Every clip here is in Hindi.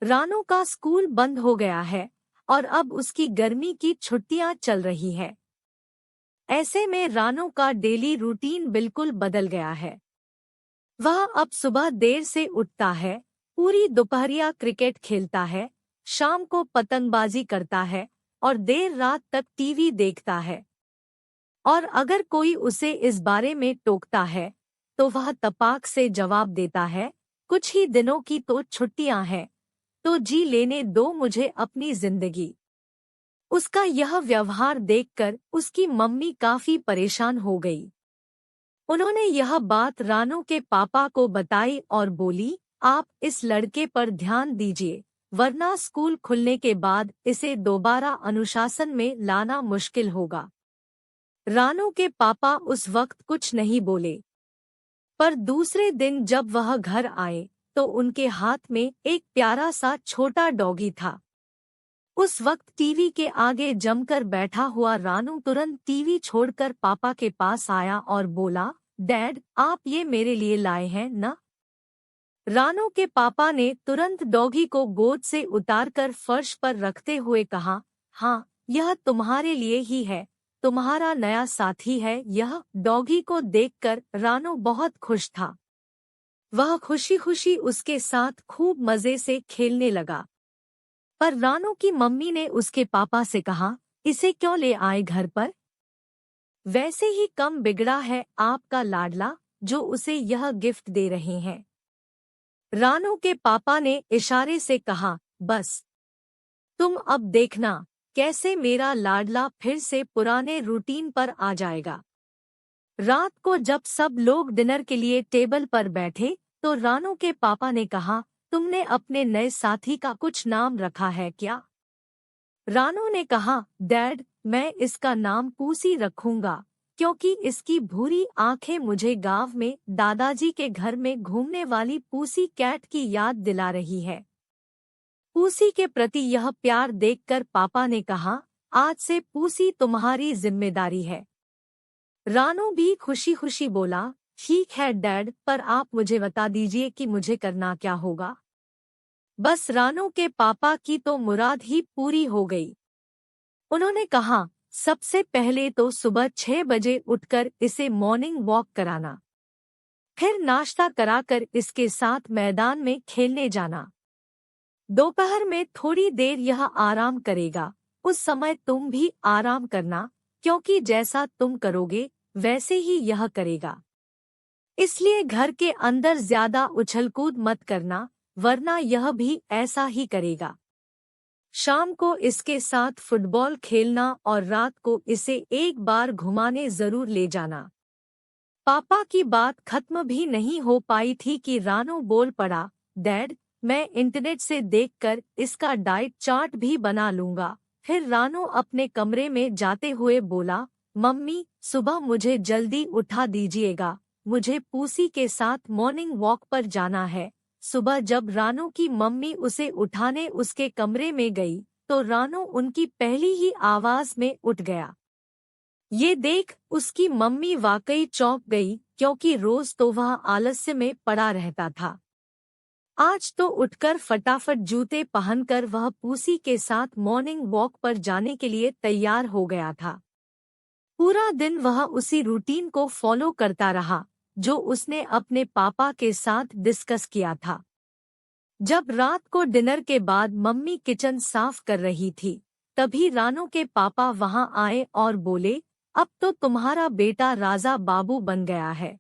रानू का स्कूल बंद हो गया है और अब उसकी गर्मी की छुट्टियां चल रही है। ऐसे में रानू का डेली रूटीन बिल्कुल बदल गया है। वह अब सुबह देर से उठता है, पूरी दोपहरिया क्रिकेट खेलता है, शाम को पतंगबाजी करता है और देर रात तक टीवी देखता है। और अगर कोई उसे इस बारे में टोकता है तो वह तपाक से जवाब देता है, कुछ ही दिनों की तो छुट्टियां हैं, तो जी लेने दो मुझे अपनी जिंदगी। उसका यह व्यवहार देखकर उसकी मम्मी काफी परेशान हो गई। उन्होंने यह बात रानू के पापा को बताई और बोली, आप इस लड़के पर ध्यान दीजिए, वरना स्कूल खुलने के बाद इसे दोबारा अनुशासन में लाना मुश्किल होगा। रानू के पापा उस वक्त कुछ नहीं बोले, पर दूसरे दिन जब वह घर आए तो उनके हाथ में एक प्यारा सा छोटा डॉगी था। उस वक्त टीवी के आगे जमकर बैठा हुआ रानू तुरंत टीवी छोड़कर पापा के पास आया और बोला, डैड, आप ये मेरे लिए लाए हैं ना? रानू के पापा ने तुरंत डॉगी को गोद से उतारकर फर्श पर रखते हुए कहा, हाँ, यह तुम्हारे लिए ही है, तुम्हारा नया साथी है यह। डॉगी को देखकर रानू बहुत खुश था। वह खुशी खुशी उसके साथ खूब मजे से खेलने लगा। पर रानू की मम्मी ने उसके पापा से कहा, इसे क्यों ले आए घर पर? वैसे ही कम बिगड़ा है आपका लाडला, जो उसे यह गिफ्ट दे रहे हैं। रानू के पापा ने इशारे से कहा, बस तुम अब देखना कैसे मेरा लाडला फिर से पुराने रूटीन पर आ जाएगा। रात को जब सब लोग डिनर के लिए टेबल पर बैठे तो रानू के पापा ने कहा, तुमने अपने नए साथी का कुछ नाम रखा है क्या? रानू ने कहा, डैड, मैं इसका नाम पूसी रखूंगा, क्योंकि इसकी भूरी आंखें मुझे गांव में दादाजी के घर में घूमने वाली पूसी कैट की याद दिला रही है। पूसी के प्रति यह प्यार देखकर पापा ने कहा, आज से पूसी तुम्हारी जिम्मेदारी है। रानू भी खुशी खुशी बोला, ठीक है डैड, पर आप मुझे बता दीजिए कि मुझे करना क्या होगा। बस रानू के पापा की तो मुराद ही पूरी हो गई। उन्होंने कहा, सबसे पहले तो सुबह 6 बजे उठकर इसे मॉर्निंग वॉक कराना, फिर नाश्ता कराकर इसके साथ मैदान में खेलने जाना। दोपहर में थोड़ी देर यह आराम करेगा, उस समय तुम भी आराम करना, क्योंकि जैसा तुम करोगे वैसे ही यह करेगा। इसलिए घर के अंदर ज्यादा उछलकूद मत करना, वरना यह भी ऐसा ही करेगा। शाम को इसके साथ फुटबॉल खेलना और रात को इसे एक बार घुमाने जरूर ले जाना। पापा की बात खत्म भी नहीं हो पाई थी कि रानू बोल पड़ा, डैड, मैं इंटरनेट से देखकर इसका डाइट चार्ट भी बना लूंगा। फिर रानू अपने कमरे में जाते हुए बोला, मम्मी, सुबह मुझे जल्दी उठा दीजिएगा, मुझे पूसी के साथ मॉर्निंग वॉक पर जाना है। सुबह जब रानू की मम्मी उसे उठाने उसके कमरे में गई तो रानू उनकी पहली ही आवाज में उठ गया। ये देख उसकी मम्मी वाकई चौंक गई, क्योंकि रोज तो वह आलस्य में पड़ा रहता था। आज तो उठकर फटाफट जूते पहनकर वह पूसी के साथ मॉर्निंग वॉक पर जाने के लिए तैयार हो गया था। पूरा दिन वह उसी रूटीन को फॉलो करता रहा जो उसने अपने पापा के साथ डिस्कस किया था। जब रात को डिनर के बाद मम्मी किचन साफ कर रही थी, तभी रानू के पापा वहां आए और बोले, अब तो तुम्हारा बेटा राजा बाबू बन गया है।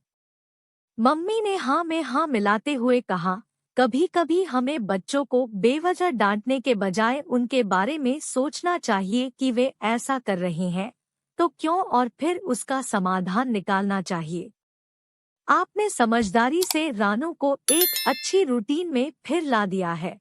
मम्मी ने हाँ में हाँ मिलाते हुए कहा, कभी कभी हमें बच्चों को बेवजह डांटने के बजाय उनके बारे में सोचना चाहिए कि वे ऐसा कर रहे हैं तो क्यों, और फिर उसका समाधान निकालना चाहिए। आपने समझदारी से रानू को एक अच्छी रूटीन में फिर ला दिया है।